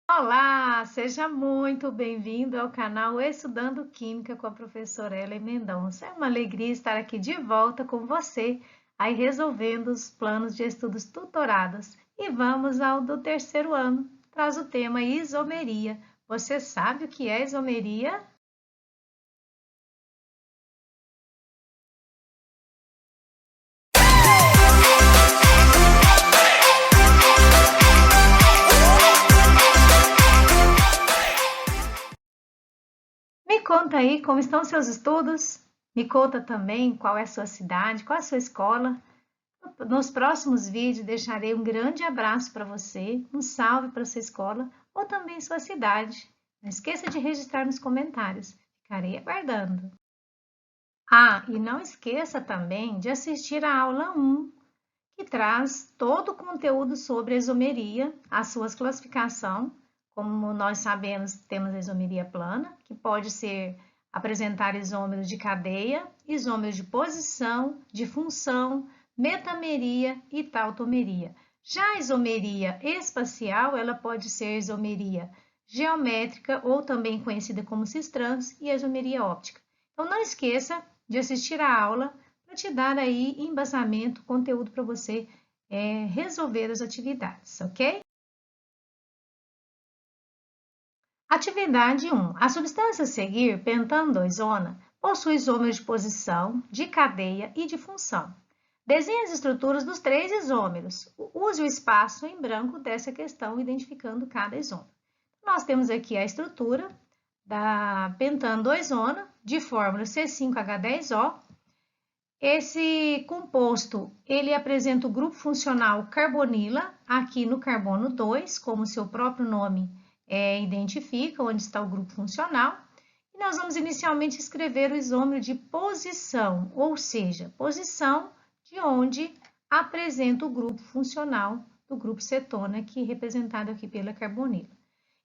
Olá, seja muito bem-vindo ao canal Estudando Química com a professora Ellen Mendonça. É uma alegria estar aqui de volta com você, aí resolvendo os planos de estudos tutorados. E vamos ao do terceiro ano, traz o tema isomeria. Você sabe o que é isomeria? Me conta aí como estão seus estudos? Me conta também qual é a sua cidade, qual é a sua escola. Nos próximos vídeos deixarei um grande abraço para você, um salve para sua escola ou também sua cidade. Não esqueça de registrar nos comentários. Ficarei aguardando. Ah, e não esqueça também de assistir a aula 1, que traz todo o conteúdo sobre a isomeria, as suas classificação. Como nós sabemos, temos a isomeria plana, que pode ser apresentar isômeros de cadeia, isômeros de posição, de função, metameria e tautomeria. Já a isomeria espacial, ela pode ser isomeria geométrica ou também conhecida como cis-trans e a isomeria óptica. Então não esqueça de assistir a aula para te dar aí embasamento, conteúdo para você resolver as atividades, ok? Atividade 1. A substância a seguir, pentandoisona, possui isômeros de posição, de cadeia e de função. Desenhe as estruturas dos três isômeros. Use o espaço em branco dessa questão, identificando cada isômero. Nós temos aqui a estrutura da pentandoisona, de fórmula C5H10O. Esse composto, ele apresenta o grupo funcional carbonila, aqui no carbono 2, como seu próprio nome identifica, onde está o grupo funcional. E nós vamos inicialmente escrever o isômero de posição, ou seja, posição de onde apresenta o grupo funcional do grupo cetona, aqui representado aqui pela carbonila.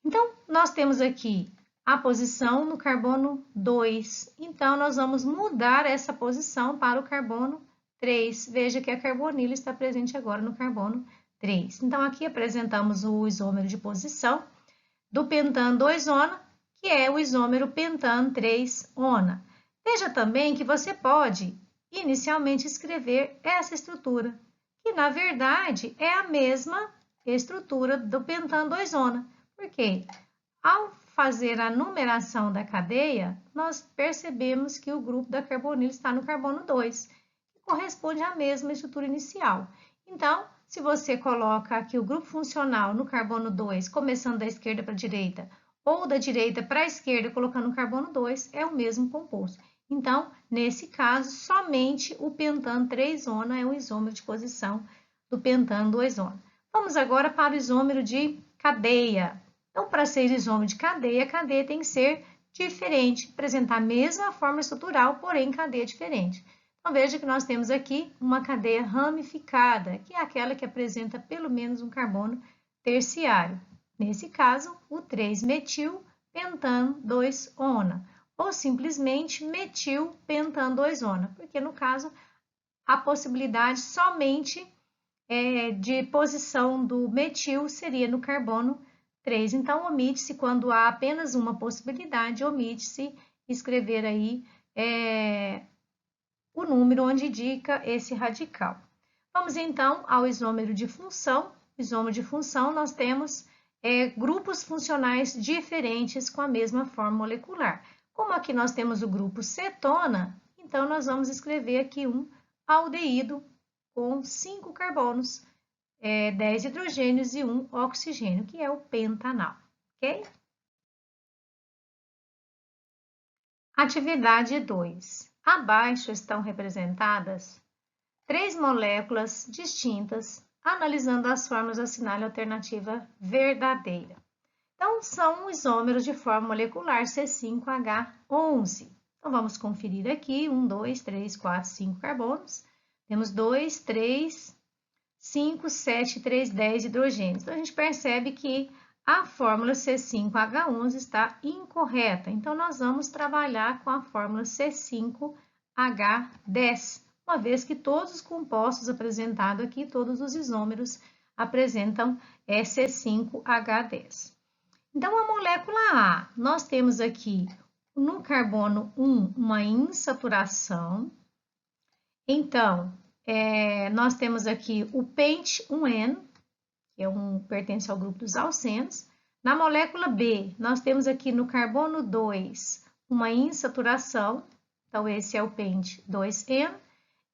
Então, nós temos aqui a posição no carbono 2. Então, nós vamos mudar essa posição para o carbono 3. Veja que a carbonila está presente agora no carbono 3. Então, aqui apresentamos o isômero de posição do pentano 2-ona, que é o isômero pentano 3-ona. Veja também que você pode inicialmente escrever essa estrutura, que na verdade é a mesma estrutura do pentano 2-ona. Por quê? Ao fazer a numeração da cadeia, nós percebemos que o grupo da carbonila está no carbono 2, que corresponde à mesma estrutura inicial. Então, se você coloca aqui o grupo funcional no carbono 2, começando da esquerda para a direita, ou da direita para a esquerda, colocando o carbono 2, é o mesmo composto. Então, nesse caso, somente o pentano 3-ona é o isômero de posição do pentano 2-ona. Vamos agora para o isômero de cadeia. Então, para ser isômero de cadeia, a cadeia tem que ser diferente, apresentar a mesma forma estrutural, porém cadeia diferente. Então, veja que nós temos aqui uma cadeia ramificada, que é aquela que apresenta pelo menos um carbono terciário. Nesse caso, o 3-metil-pentano-2-ona, ou simplesmente metil-pentano-2-ona, porque no caso, a possibilidade somente de posição do metil seria no carbono 3. Então, omite-se quando há apenas uma possibilidade, omite-se escrever aí o número onde indica esse radical. Vamos então ao isômero de função. Isômero de função, nós temos grupos funcionais diferentes com a mesma forma molecular. Como aqui nós temos o grupo cetona, então nós vamos escrever aqui um aldeído com 5 carbonos, 10 hidrogênios e 1 oxigênio, que é o pentanal, ok? Atividade 2. Abaixo estão representadas 3 moléculas distintas, analisando as fórmulas da assinale alternativa verdadeira. Então, são isômeros de forma molecular C5H11. Então, vamos conferir aqui, 1, 2, 3, 4, 5 carbonos. Temos 2, 3, 5, 7, 3, 10 hidrogênios. Então, a gente percebe que a fórmula C5H11 está incorreta. Então, nós vamos trabalhar com a fórmula C5H10, uma vez que todos os compostos apresentados aqui, todos os isômeros apresentam C5H10. Então, a molécula A, nós temos aqui no carbono 1 uma insaturação. Então, nós temos aqui o pente 1N, que pertence ao grupo dos alcenos. Na molécula B, nós temos aqui no carbono 2 uma insaturação, então esse é o pente 2N.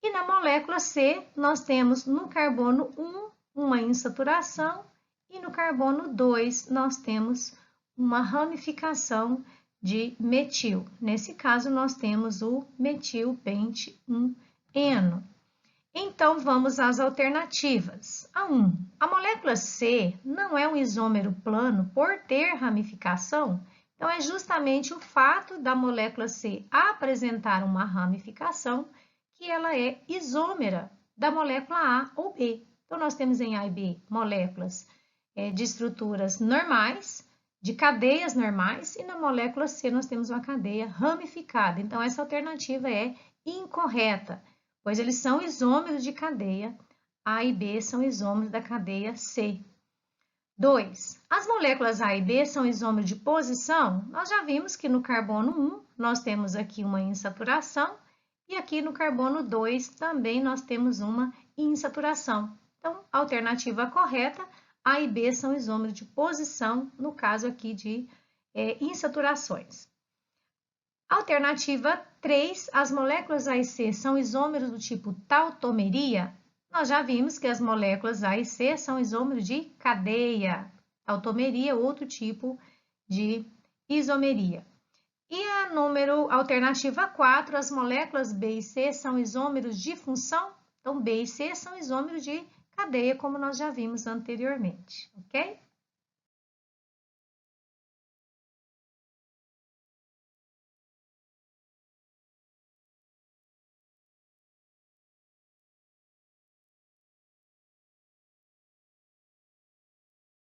E na molécula C, nós temos no carbono 1 uma insaturação e no carbono 2 nós temos uma ramificação de metil. Nesse caso, nós temos o metilpente 1Eno. Então, vamos às alternativas. A 1. A molécula C não é um isômero plano por ter ramificação. Então, é justamente o fato da molécula C apresentar uma ramificação que ela é isômera da molécula A ou B. Então, nós temos em A e B moléculas de estruturas normais, de cadeias normais, e na molécula C nós temos uma cadeia ramificada. Então, essa alternativa é incorreta, pois eles são isômeros de cadeia, A e B são isômeros da cadeia C. 2. As moléculas A e B são isômeros de posição? Nós já vimos que no carbono 1 nós temos aqui uma insaturação e aqui no carbono 2 também nós temos uma insaturação. Então, a alternativa correta, A e B são isômeros de posição, no caso aqui de insaturações. Alternativa 3, as moléculas A e C são isômeros do tipo tautomeria? Nós já vimos que as moléculas A e C são isômeros de cadeia. Tautomeria, outro tipo de isomeria. E a alternativa 4, as moléculas B e C são isômeros de função? Então, B e C são isômeros de cadeia, como nós já vimos anteriormente, ok?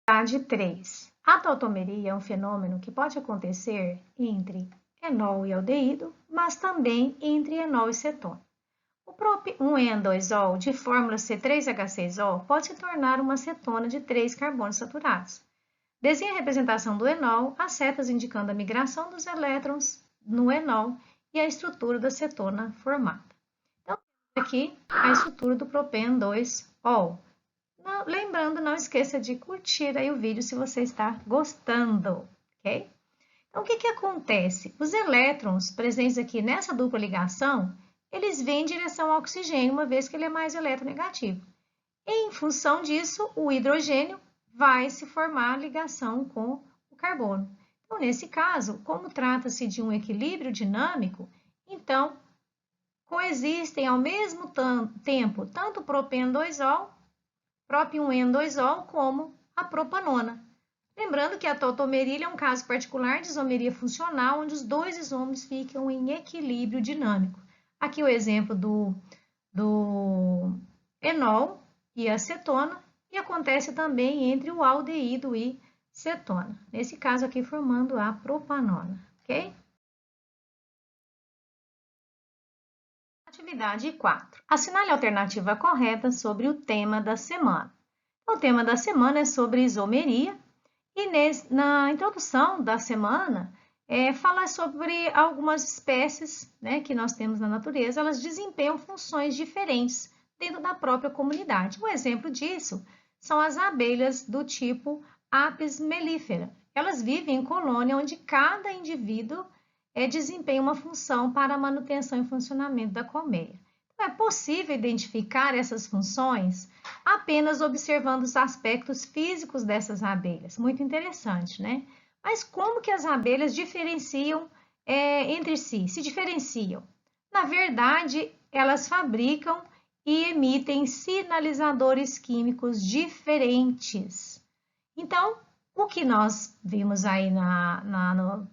Atividade 3. A tautomeria é um fenômeno que pode acontecer entre enol e aldeído, mas também entre enol e cetona. O prop-1-en-2-ol de fórmula C3H6O pode se tornar uma cetona de 3 carbonos saturados. Desenhe a representação do enol, as setas indicando a migração dos elétrons no enol e a estrutura da cetona formada. Então, aqui a estrutura do propen-2-ol. Lembrando, não esqueça de curtir aí o vídeo se você está gostando, ok? Então, o que acontece? Os elétrons presentes aqui nessa dupla ligação, eles vêm em direção ao oxigênio, uma vez que ele é mais eletronegativo. Em função disso, o hidrogênio vai se formar ligação com o carbono. Então, nesse caso, como trata-se de um equilíbrio dinâmico, então, coexistem ao mesmo tempo tanto o propen-2-ol, prop-1-en-2-ol, como a propanona. Lembrando que a tautomeria é um caso particular de isomeria funcional, onde os dois isômeros ficam em equilíbrio dinâmico. Aqui o exemplo do enol e a cetona, e acontece também entre o aldeído e cetona. Nesse caso aqui, formando a propanona, ok? Atividade 4. Assinale a alternativa correta sobre o tema da semana. O tema da semana é sobre isomeria e na introdução da semana fala sobre algumas espécies, né, que nós temos na natureza, elas desempenham funções diferentes dentro da própria comunidade. Um exemplo disso são as abelhas do tipo Apis mellifera. Elas vivem em colônia onde cada indivíduo desempenha uma função para a manutenção e funcionamento da colmeia. Então, é possível identificar essas funções apenas observando os aspectos físicos dessas abelhas. Muito interessante, né? Mas como que as abelhas diferenciam entre si? Se diferenciam? Na verdade, elas fabricam e emitem sinalizadores químicos diferentes. Então, o que nós vimos aí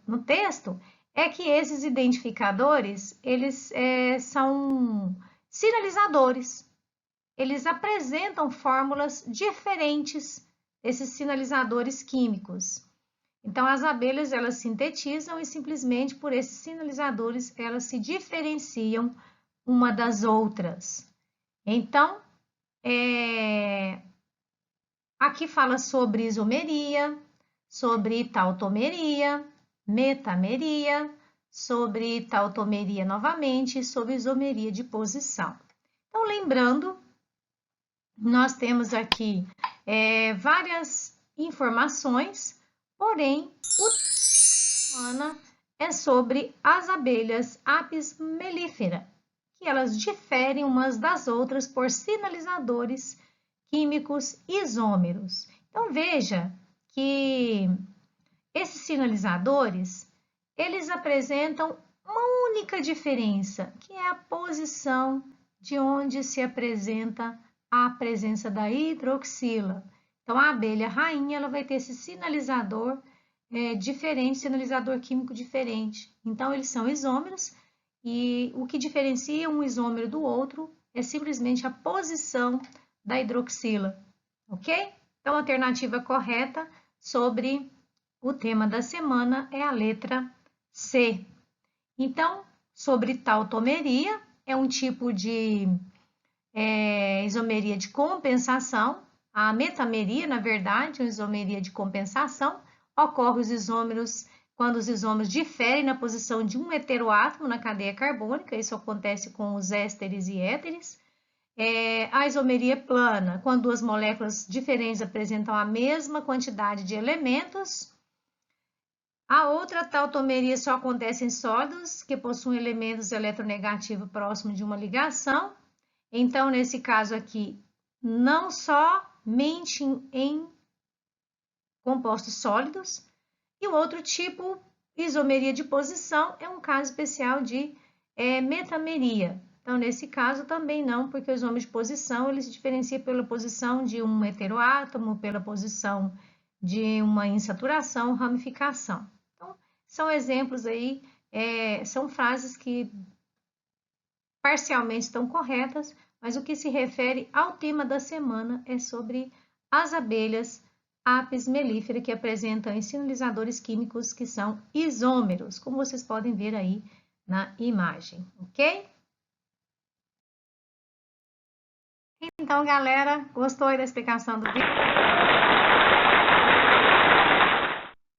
no texto é que esses identificadores, eles são sinalizadores. Eles apresentam fórmulas diferentes desses sinalizadores químicos. Então, as abelhas, elas sintetizam e simplesmente por esses sinalizadores, elas se diferenciam uma das outras. Então, aqui fala sobre isomeria, sobre tautomeria, metameria, sobre tautomeria novamente e sobre isomeria de posição. Então, lembrando, nós temos aqui várias informações, porém, o semana é sobre as abelhas Apis mellifera, que elas diferem umas das outras por sinalizadores químicos isômeros. Então, veja que esses sinalizadores, eles apresentam uma única diferença, que é a posição de onde se apresenta a presença da hidroxila. Então, a abelha rainha ela vai ter esse sinalizador diferente, sinalizador químico diferente. Então, eles são isômeros e o que diferencia um isômero do outro é simplesmente a posição da hidroxila, ok? Então, a alternativa correta sobre o tema da semana é a letra C. Então, sobre tautomeria, é um tipo de isomeria de compensação. A metameria, na verdade, é uma isomeria de compensação. Ocorre os isômeros quando os isômeros diferem na posição de um heteroátomo na cadeia carbônica. Isso acontece com os ésteres e éteres. A isomeria plana, quando duas moléculas diferentes apresentam a mesma quantidade de elementos. A outra tautomeria só acontece em sólidos que possuem elementos eletronegativos próximos de uma ligação. Então, nesse caso aqui, não somente em compostos sólidos. E o outro tipo, isomeria de posição, é um caso especial de metameria. Então, nesse caso também não, porque o isômero de posição ele se diferencia pela posição de um heteroátomo, pela posição de uma insaturação, ramificação. Então, são exemplos aí, são frases que parcialmente estão corretas, mas o que se refere ao tema da semana é sobre as abelhas Apis mellifera, que apresentam sinalizadores químicos que são isômeros, como vocês podem ver aí na imagem, ok? Então, galera, gostou aí da explicação do vídeo?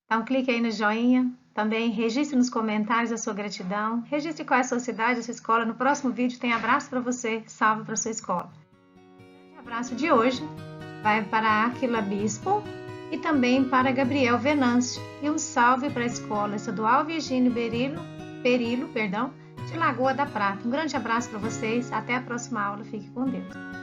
Então, clique aí no joinha. Também registre nos comentários a sua gratidão. Registre qual é a sua cidade, a sua escola. No próximo vídeo tem abraço para você, salve para sua escola. O abraço de hoje vai para Aquila Bispo e também para Gabriel Venâncio. E um salve para a Escola Estadual Virgínio Perillo, de Lagoa da Prata. Um grande abraço para vocês. Até a próxima aula. Fique com Deus.